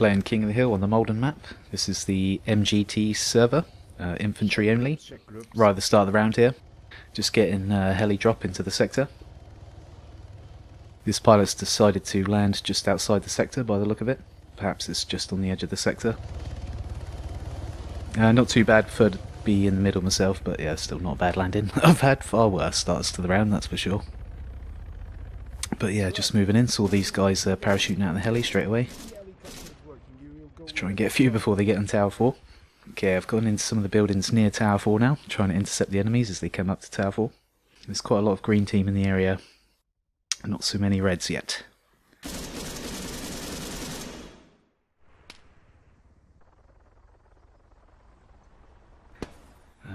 playing King of the Hill on the Malden map. This is the MGT server, infantry only, right at the start of the round here. Just getting a heli drop into the sector. This pilot's decided to land just outside the sector by the look of it. Perhaps it's just on the edge of the sector. Not too bad, prefer to be in the middle myself, but yeah, still not a bad landing. I've had far worse starts to the round, that's for sure. But yeah, just moving in, saw these guys parachuting out of the heli straight away. Let's try and get a few before they get on Tower 4. Okay, I've gone into some of the buildings near Tower 4 now, trying to intercept the enemies as they come up to Tower 4. There's quite a lot of green team in the area, not so many reds yet.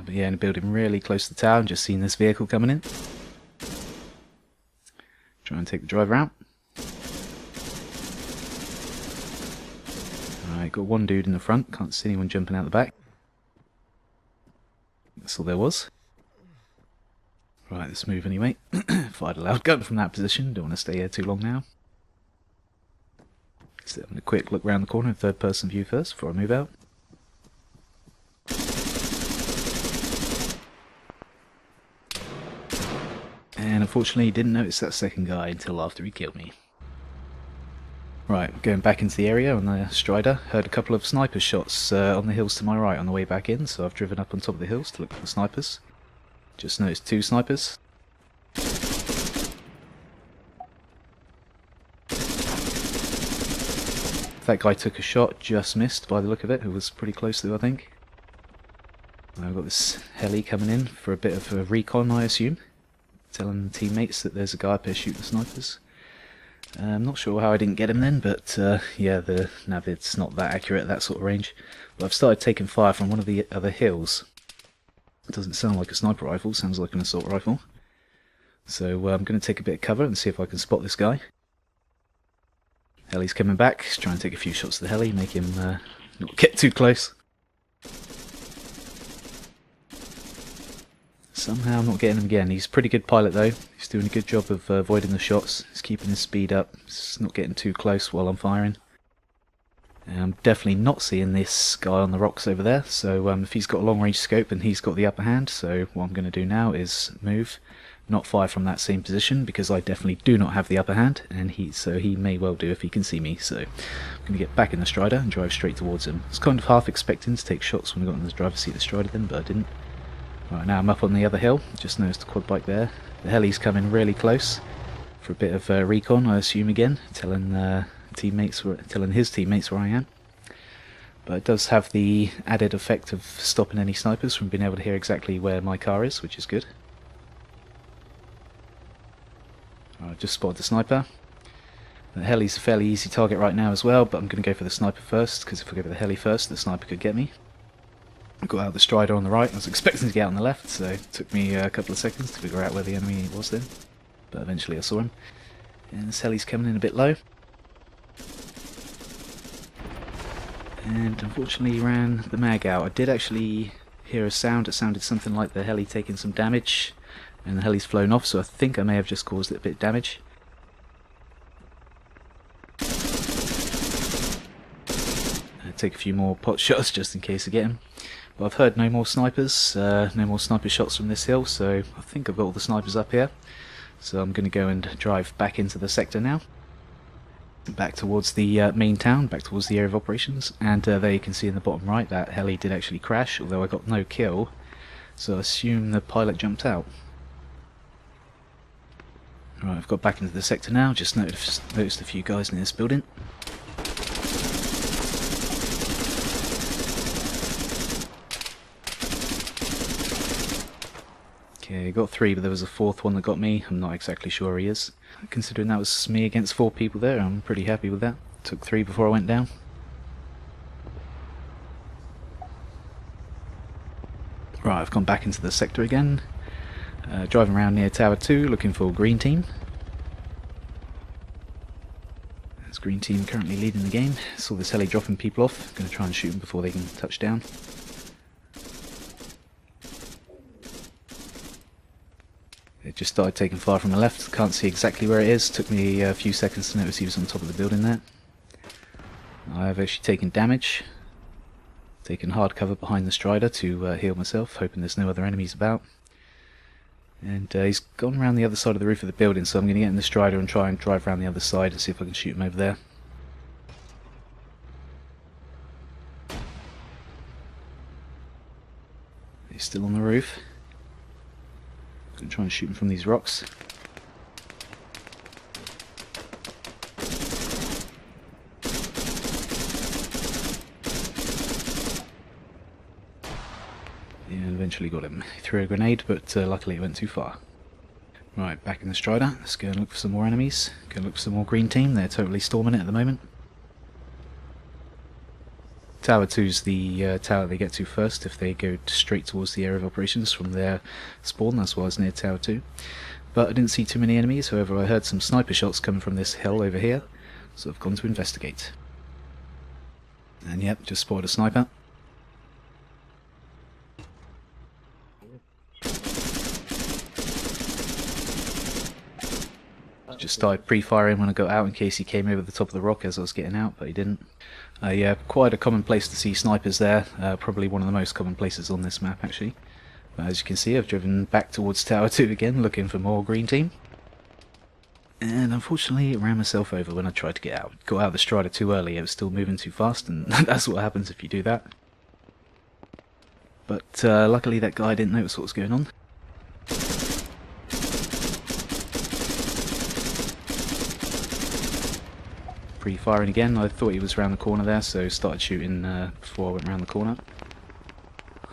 But yeah, in a building really close to the tower, and just seen this vehicle coming in. Try and take the driver out. Alright, got one dude in the front, can't see anyone jumping out the back. That's all there was. Right, let's move anyway. Fired a loud gun from that position, don't want to stay here too long now. So having a quick look round the corner, third person view first before I move out. And unfortunately didn't notice that second guy until after he killed me. Right, going back into the area on the Strider, heard a couple of sniper shots on the hills to my right on the way back in, so I've driven up on top of the hills to look for the snipers. Just noticed two snipers. That guy took a shot, just missed by the look of it, who was pretty close to, I think. I've got this heli coming in for a bit of a recon, I assume. Telling teammates that there's a guy up here shooting snipers. I'm not sure how I didn't get him then, but yeah, the Navid's not that accurate at that sort of range. But I've started taking fire from one of the other hills. It doesn't sound like a sniper rifle, sounds like an assault rifle. So I'm going to take a bit of cover and see if I can spot this guy. Heli's coming back, try and take a few shots of the heli, make him not get too close. Somehow I'm not getting him again. He's a pretty good pilot though. He's doing a good job of avoiding the shots. He's keeping his speed up. He's not getting too close while I'm firing. I'm definitely not seeing this guy on the rocks over there. So if he's got a long range scope, then he's got the upper hand. So what I'm going to do now is move, not fire from that same position, because I definitely do not have the upper hand, and he may well do if he can see me. So I'm going to get back in the Strider and drive straight towards him. I was kind of half expecting to take shots when I got in the driver's seat of the Strider then, but I didn't. Right, now I'm up on the other hill, just noticed the quad bike there. The heli's coming really close for a bit of recon, I assume again, telling his teammates where I am. But it does have the added effect of stopping any snipers from being able to hear exactly where my car is, which is good. I've just spotted the sniper. The heli's a fairly easy target right now as well, but I'm going to go for the sniper first, because if I go for the heli first, the sniper could get me. I got out the Strider on the right. I was expecting to get out on the left, so it took me a couple of seconds to figure out where the enemy was then. But eventually I saw him. And this heli's coming in a bit low. And unfortunately ran the mag out. I did actually hear a sound. It sounded something like the heli taking some damage. And the heli's flown off, so I think I may have just caused it a bit of damage. I'll take a few more pot shots just in case I get him. But I've heard no more snipers, no more sniper shots from this hill, so I think I've got all the snipers up here. So I'm going to go and drive back into the sector now. Back towards the main town, back towards the area of operations. And there you can see in the bottom right that heli did actually crash, although I got no kill. So I assume the pilot jumped out. Right, I've got back into the sector now, just noticed a few guys in this building. Okay, I got three, but there was a fourth one that got me. I'm not exactly sure where he is. Considering that was me against four people there, I'm pretty happy with that. Took three before I went down. Right, I've gone back into the sector again. Driving around near Tower 2, looking for green team. There's green team currently leading the game. Saw this heli dropping people off. Going to try and shoot them before they can touch down. It just started taking fire from the left. Can't see exactly where it is. Took me a few seconds to notice he was on top of the building there. I've actually taken damage, taken hard cover behind the Strider to heal myself, hoping there's no other enemies about. And he's gone around the other side of the roof of the building, so I'm going to get in the Strider and try and drive around the other side and see if I can shoot him over there. He's still on the roof. I'm going to try and shoot him from these rocks. And eventually got him. He threw a grenade, but luckily it went too far. Right, back in the Strider. Let's go and look for some more enemies. Go and look for some more green team. They're totally storming it at the moment. Tower 2's the tower they get to first if they go straight towards the area of operations from their spawn. That's why I was near Tower 2. But I didn't see too many enemies, however I heard some sniper shots coming from this hill over here, so I've gone to investigate. And yep, just spotted a sniper. Just started pre-firing when I got out in case he came over the top of the rock as I was getting out, but he didn't. Yeah, quite a common place to see snipers there, probably one of the most common places on this map actually. But as you can see, I've driven back towards Tower 2 again, looking for more green team. And unfortunately ran myself over when I tried to get out. Got out of the Strider too early, it was still moving too fast, and that's what happens if you do that. But luckily that guy didn't notice what was going on. Pre-firing again. I thought he was around the corner there, so started shooting before I went around the corner.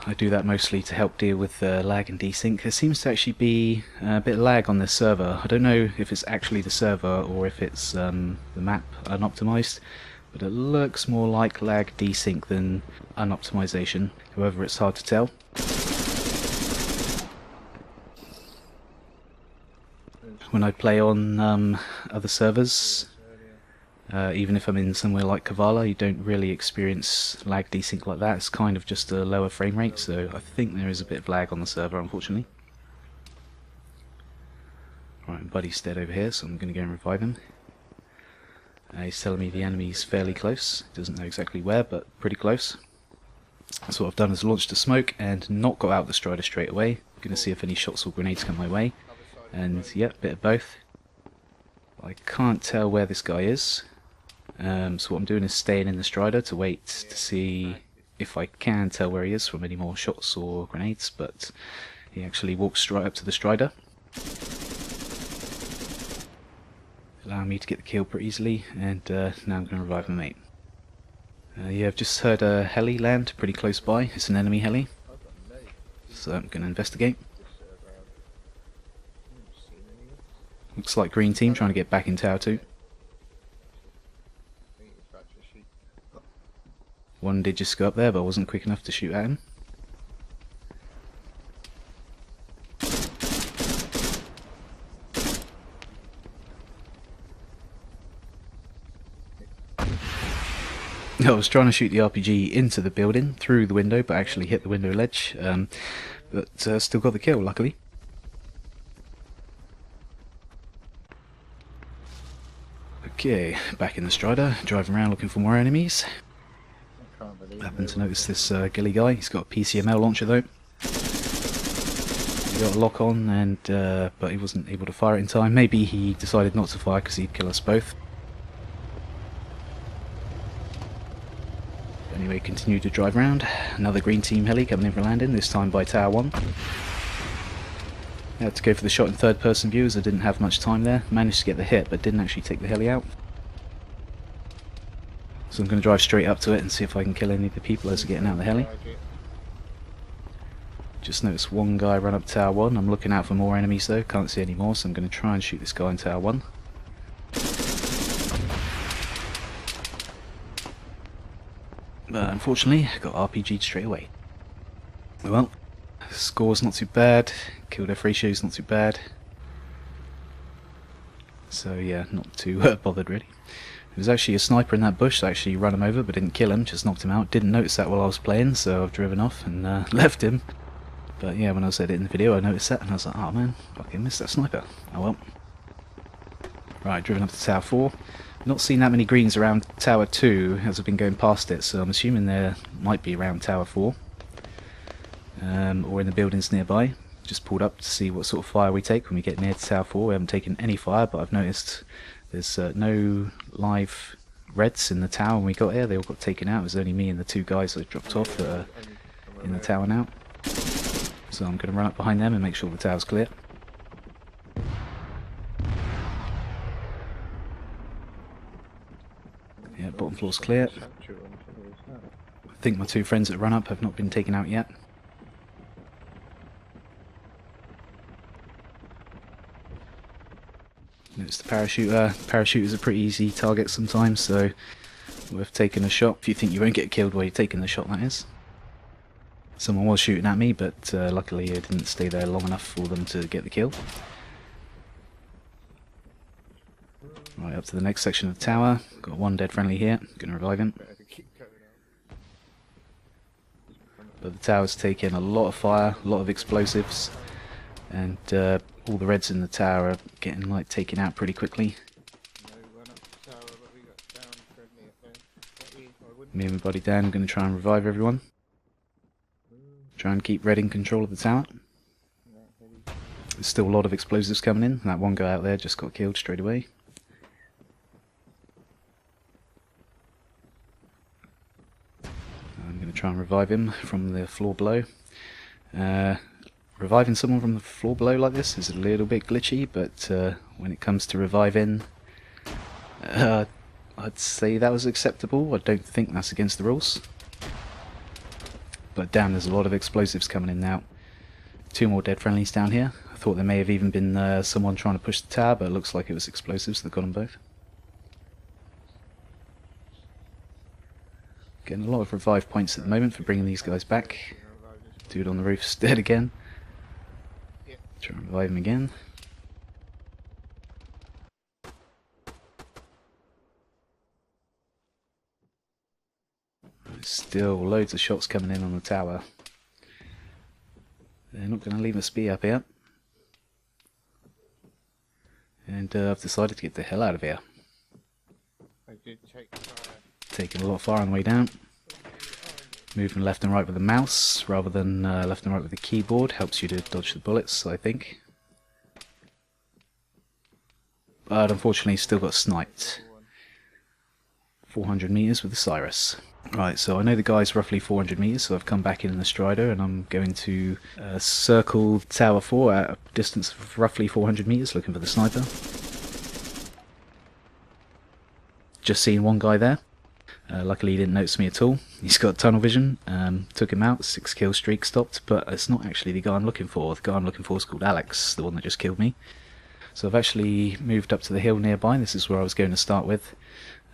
I do that mostly to help deal with lag and desync. There seems to actually be a bit of lag on this server. I don't know if it's actually the server or if it's the map unoptimized, but it looks more like lag desync than unoptimization. However, it's hard to tell. When I play on other servers, even if I'm in somewhere like Kavala, you don't really experience lag desync like that. It's kind of just a lower frame rate, so I think there is a bit of lag on the server, unfortunately. Right, my buddy's dead over here, so I'm going to go and revive him. He's telling me the enemy's fairly close. Doesn't know exactly where, but pretty close. So what I've done is launched a smoke and not got out the Strider straight away. I'm going to see if any shots or grenades come my way. And yeah, a bit of both. I can't tell where this guy is. So what I'm doing is staying in the Strider to wait to see if I can tell where he is from any more shots or grenades, but he actually walks straight up to the Strider, allowing me to get the kill pretty easily, and now I'm going to revive my mate. Yeah, I've just heard a heli land pretty close by. It's an enemy heli, so I'm going to investigate. Looks like green team trying to get back in Tower 2. One did just go up there, but I wasn't quick enough to shoot at him. I was trying to shoot the RPG into the building, through the window, but actually hit the window ledge, but still got the kill, luckily. Okay, back in the Strider, driving around looking for more enemies. I happened to notice this ghillie guy. He's got a PCML launcher though. He got a lock on, and but he wasn't able to fire it in time. Maybe he decided not to fire because he'd kill us both. Anyway, continue to drive around. Another green team heli coming in for landing, this time by Tower 1. I had to go for the shot in third person view as I didn't have much time there. Managed to get the hit, but didn't actually take the heli out. So I'm going to drive straight up to it and see if I can kill any of the people as they're getting out of the heli. Just noticed one guy run up Tower 1. I'm looking out for more enemies though, can't see any more, so I'm going to try and shoot this guy in Tower 1. But unfortunately, I got RPG'd straight away. Well, score's not too bad, kill death ratio's not too bad. So yeah, not too bothered really. There was actually a sniper in that bush, so I actually ran him over but didn't kill him, just knocked him out. Didn't notice that while I was playing, so I've driven off and left him. But yeah, when I was editing the video I noticed that and I was like, oh man, fucking missed that sniper. Oh well. Right, driven up to Tower 4. Not seen that many greens around Tower 2 as I've been going past it, so I'm assuming there might be around Tower 4 or in the buildings nearby. Just pulled up to see what sort of fire we take when we get near to Tower 4. We haven't taken any fire, but I've noticed there's no live reds in the tower when we got here. They all got taken out. It was only me and the two guys that dropped off that are in the tower now. So I'm going to run up behind them and make sure the tower's clear. Yeah, bottom floor's clear. I think my two friends that run up have not been taken out yet. Notice the parachuter. Parachuters are pretty easy targets sometimes, so worth taking a shot. If you think you won't get killed while you're taking the shot, that is. Someone was shooting at me, but luckily I didn't stay there long enough for them to get the kill. Right, up to the next section of the tower. Got one dead friendly here. Gonna revive him. But the tower's taking a lot of fire, a lot of explosives, and all the reds in the tower are getting like taken out pretty quickly. Me and my buddy Dan are going to try and revive everyone. Try and keep red in control of the tower. There's still a lot of explosives coming in. That one guy out there just got killed straight away. I'm going to try and revive him from the floor below. Reviving someone from the floor below like this is a little bit glitchy, but when it comes to reviving, I'd say that was acceptable. I don't think that's against the rules. But damn, there's a lot of explosives coming in now. Two more dead friendlies down here. I thought there may have even been someone trying to push the tower, but it looks like it was explosives that got them both. Getting a lot of revive points at the moment for bringing these guys back. Dude on the roof's dead again. Try and revive him again. There's still loads of shots coming in on the tower. They're not going to leave us be up here. And I've decided to get the hell out of here. I did take fire. Taking a lot of fire on the way down. Moving left and right with the mouse rather than left and right with the keyboard helps you to dodge the bullets, I think. But unfortunately still got sniped. 400 meters with the Cyrus. Right, so I know the guy's roughly 400 meters, so I've come back in the Strider and I'm going to circle Tower 4 at a distance of roughly 400 meters looking for the sniper. Just seen one guy there. Luckily he didn't notice me at all. He's got tunnel vision, took him out, 6 kill streak stopped, but it's not actually the guy I'm looking for. The guy I'm looking for is called Alex, the one that just killed me. So I've actually moved up to the hill nearby. This is where I was going to start with.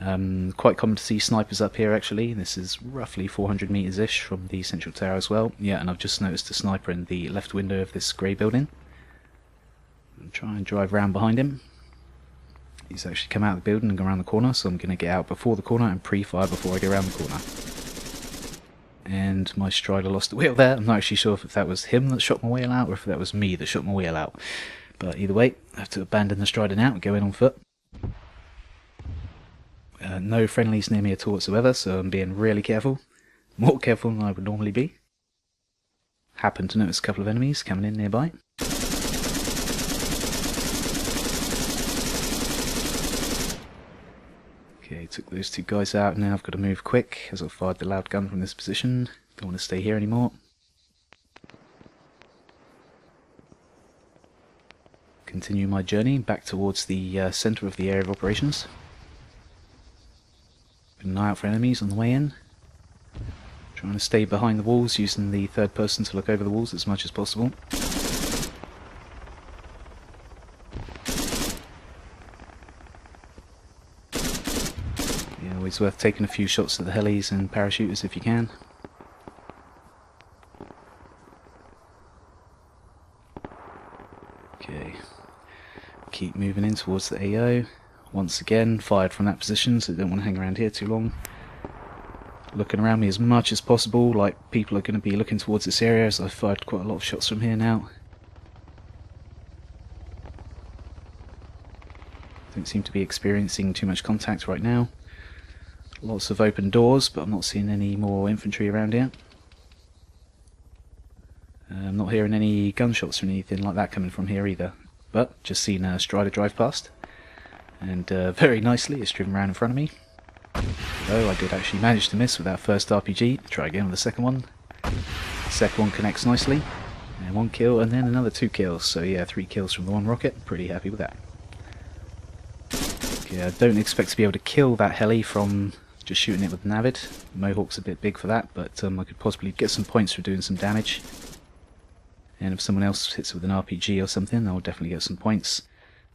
Quite common to see snipers up here actually. This is roughly 400 meters ish from the central tower as well. Yeah, and I've just noticed a sniper in the left window of this grey building. I'll try and drive round behind him. He's actually come out of the building and gone around the corner, so I'm going to get out before the corner and pre-fire before I go around the corner. And my Strider lost the wheel there. I'm not actually sure if that was him that shot my wheel out or if that was me that shot my wheel out. But either way, I have to abandon the Strider now and go in on foot. No friendlies near me at all whatsoever, so I'm being really careful. More careful than I would normally be. Happened to notice a couple of enemies coming in nearby. Okay, took those two guys out. Now I've got to move quick as I've fired the loud gun from this position. Don't want to stay here anymore. Continue my journey back towards the centre of the area of operations. Keep an eye out for enemies on the way in. Trying to stay behind the walls, using the third person to look over the walls as much as possible. Always worth taking a few shots at the helis and parachuters if you can. Okay, keep moving in towards the AO. Once again, fired from that position, so don't want to hang around here too long. Looking around me as much as possible, like people are going to be looking towards this area, as I've fired quite a lot of shots from here now. Don't seem to be experiencing too much contact right now. Lots of open doors, but I'm not seeing any more infantry around here. I'm not hearing any gunshots or anything like that coming from here either. But just seen a Strider drive past, and very nicely it's driven around in front of me. Though I did actually manage to miss with that first RPG. Try again with the second one. The second one connects nicely. And 1 kill and then another 2 kills. So yeah, 3 kills from the 1 rocket. Pretty happy with that. Okay, I don't expect to be able to kill that heli from just shooting it with the Navid. Mohawk's a bit big for that, but I could possibly get some points for doing some damage. And if someone else hits it with an RPG or something, I'll definitely get some points.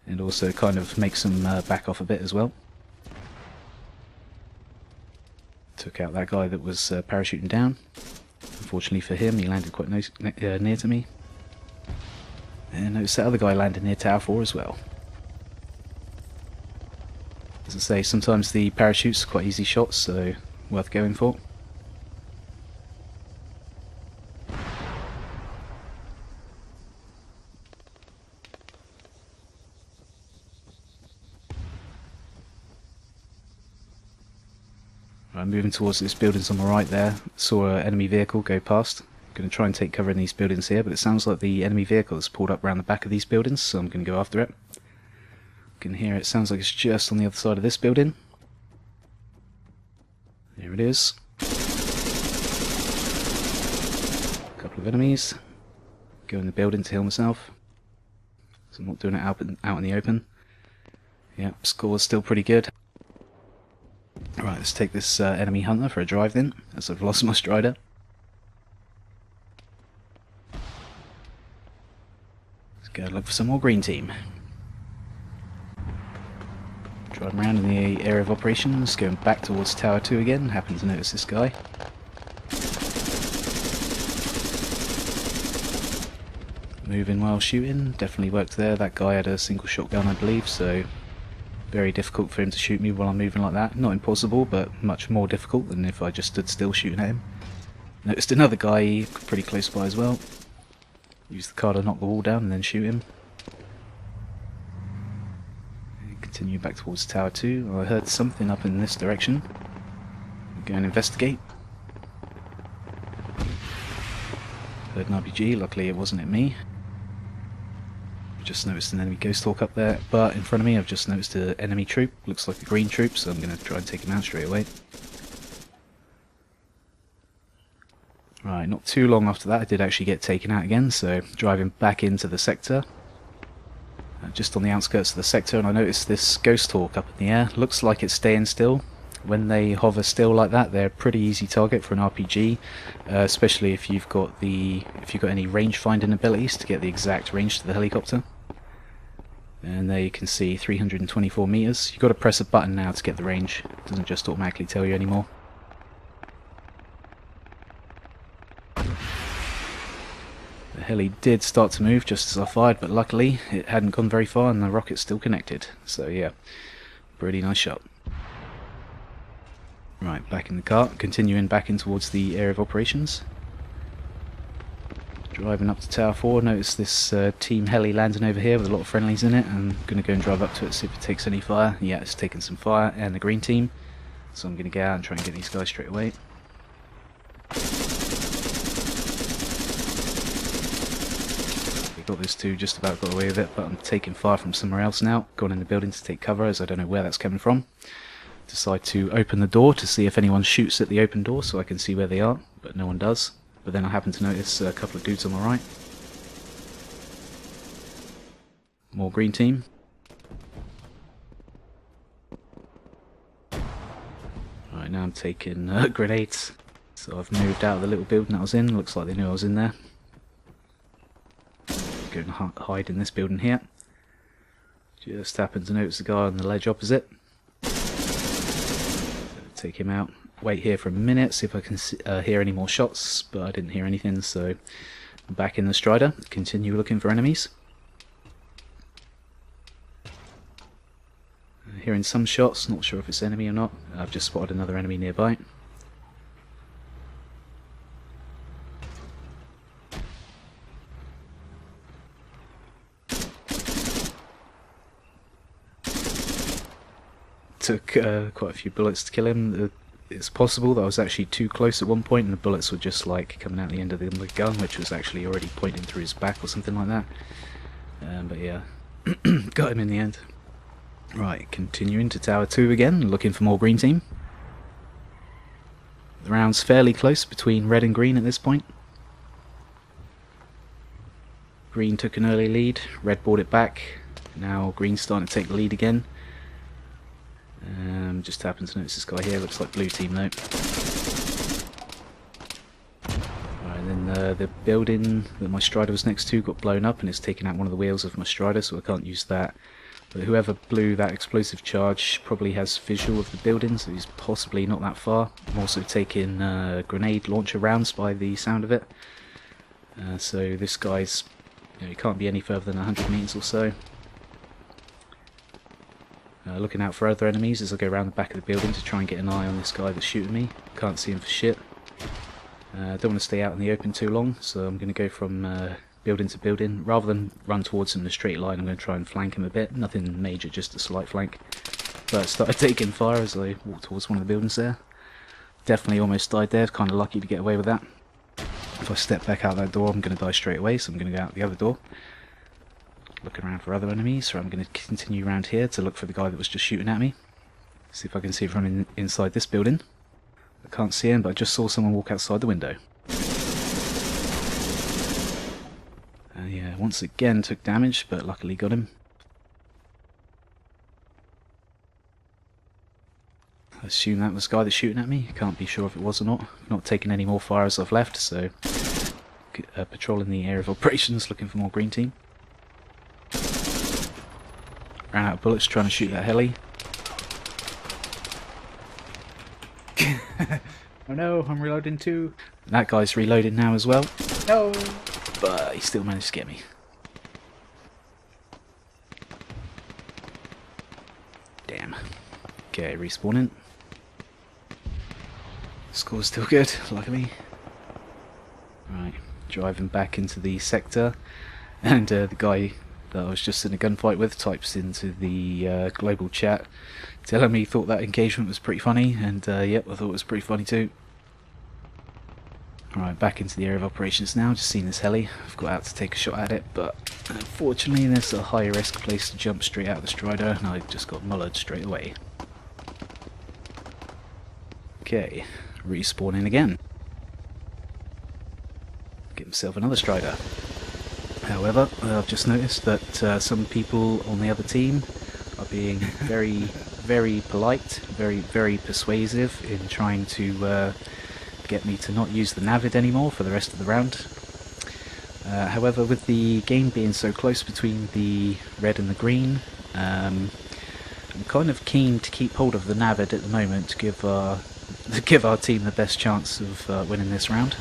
And also kind of make some back off a bit as well. Took out that guy that was parachuting down. Unfortunately for him, he landed quite near to me. And notice that other guy landed near Tower 4 as well. As I say, sometimes the parachutes are quite easy shots, so worth going for. I'm moving towards this buildings on the right there. Saw an enemy vehicle go past. I'm going to try and take cover in these buildings here, but it sounds like the enemy vehicle has pulled up around the back of these buildings, so I'm going to go after it. You can hear it sounds like it's just on the other side of this building. There it is. A couple of enemies. Go in the building to heal myself. So I'm not doing it out in the open. Yep, score's still pretty good. Right, let's take this enemy hunter for a drive then, as I've lost my Strider. Let's go look for some more green team. Driving around in the area of operations, going back towards Tower 2 again, happen to notice this guy. Moving while shooting, definitely worked there. That guy had a single shotgun I believe, so very difficult for him to shoot me while I'm moving like that. Not impossible, but much more difficult than if I just stood still shooting at him. Noticed another guy pretty close by as well. Use the car to knock the wall down and then shoot him. And continue back towards Tower 2. I heard something up in this direction. Go and investigate. Heard an RPG, luckily it wasn't at me. Just noticed an enemy Ghost Hawk up there, but in front of me I've just noticed an enemy troop. Looks like a green troop, so I'm going to try and take him out straight away. Right, not too long after that I did actually get taken out again, so driving back into the sector. Just on the outskirts of the sector, and I noticed this Ghost Hawk up in the air. Looks like it's staying still. When they hover still like that, they're a pretty easy target for an RPG, especially if you've got any range finding abilities to get the exact range to the helicopter. And there you can see 324 meters. You've got to press a button now to get the range. It doesn't just automatically tell you anymore. The heli did start to move just as I fired, but luckily it hadn't gone very far and the rocket's still connected. So yeah, pretty nice shot. Right, back in the car, continuing back in towards the area of operations. Driving up to Tower 4, notice this team heli landing over here with a lot of friendlies in it. I'm going to go and drive up to it, see if it takes any fire. Yeah, it's taking some fire, and the green team. So I'm going to get out and try and get these guys straight away. We got this too, just about got away with it, but I'm taking fire from somewhere else now. Gone in the building to take cover, as I don't know where that's coming from. Decide to open the door to see if anyone shoots at the open door so I can see where they are, but no one does. But then I happen to notice a couple of dudes on the right. More green team. Right, now I'm taking grenades. So I've moved out of the little building that I was in. Looks like they knew I was in there. Go and hide in this building here. Just happened to notice the guy on the ledge opposite. Take him out. Wait here for a minute, see if I can hear any more shots, but I didn't hear anything, so I'm back in the Strider. Continue looking for enemies. Hearing some shots, not sure if it's enemy or not. I've just spotted another enemy nearby. took quite a few bullets to kill him. It's possible that I was actually too close at one point and the bullets were just like coming out the end of the gun, which was actually already pointing through his back or something like that. But yeah, got him in the end. Right, continuing to Tower 2 again, looking for more green team. The round's fairly close between red and green at this point. Green took an early lead, red brought it back. Now green's starting to take the lead again. Just happened to notice this guy here, looks like blue team though. Right, then the building that my Strider was next to got blown up and it's taken out one of the wheels of my Strider, so I can't use that. But whoever blew that explosive charge probably has visual of the building, so he's possibly not that far. I'm also taking grenade launcher rounds by the sound of it. So this guy's, he can't be any further than 100 meters or so. Looking out for other enemies as I go around the back of the building to try and get an eye on this guy that's shooting me. Can't see him for shit. Don't want to stay out in the open too long, so I'm going to go from building to building. Rather than run towards him in a straight line, I'm going to try and flank him a bit. Nothing major, just a slight flank. But I started taking fire as I walked towards one of the buildings there. Definitely almost died there, kind of lucky to get away with that. If I step back out that door, I'm going to die straight away, so I'm going to go out the other door. Looking around for other enemies, so I'm going to continue around here to look for the guy that was just shooting at me. See if I can see from inside this building. I can't see him, but I just saw someone walk outside the window. Yeah, once again took damage, but luckily got him. I assume that was the guy that's shooting at me. Can't be sure if it was or not. I've not taken any more fire as I've left, so patrolling the area of operations, looking for more green team. Ran out of bullets trying to shoot that heli. Oh no, I'm reloading too. That guy's reloading now as well. No! But he still managed to get me. Damn. Okay, respawning. Score's still good, luckily. Right, driving back into the sector. And the guy that I was just in a gunfight with types into the global chat telling me he thought that engagement was pretty funny, and yep, I thought it was pretty funny too. Alright, back into the area of operations now, just seen this heli. I've got out to take a shot at it, but unfortunately there's a high risk place to jump straight out of the Strider, and I just got mullered straight away. Okay, respawning again. Get myself another Strider. However, I've just noticed that some people on the other team are being very polite, very persuasive in trying to get me to not use the Navid anymore for the rest of the round. However, with the game being so close between the red and the green, I'm kind of keen to keep hold of the Navid at the moment to give our team the best chance of winning this round.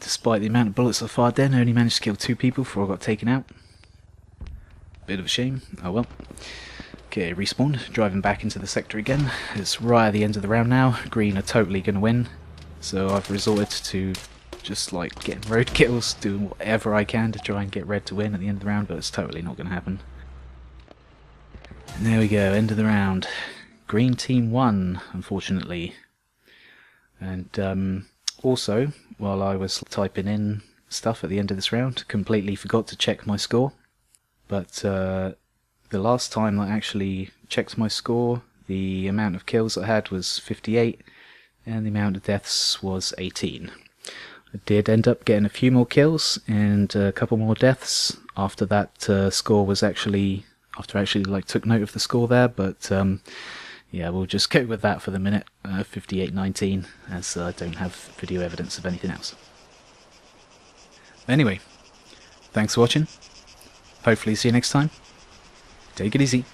Despite the amount of bullets I fired then, I only managed to kill 2 people before I got taken out. Bit of a shame, oh well. Okay, respawned, driving back into the sector again. It's right at the end of the round now. Green are totally going to win, so I've resorted to just like getting road kills, doing whatever I can to try and get red to win at the end of the round, but it's totally not going to happen. And there we go, end of the round. Green team won, unfortunately. And also, while I was typing in stuff at the end of this round, completely forgot to check my score. But the last time I actually checked my score, the amount of kills I had was 58, and the amount of deaths was 18. I did end up getting a few more kills and a couple more deaths after that score was actually, after I actually like took note of the score there, but yeah, we'll just go with that for the minute, 58-19, as I don't have video evidence of anything else. Anyway, Thanks for watching. Hopefully see you next time. Take it easy.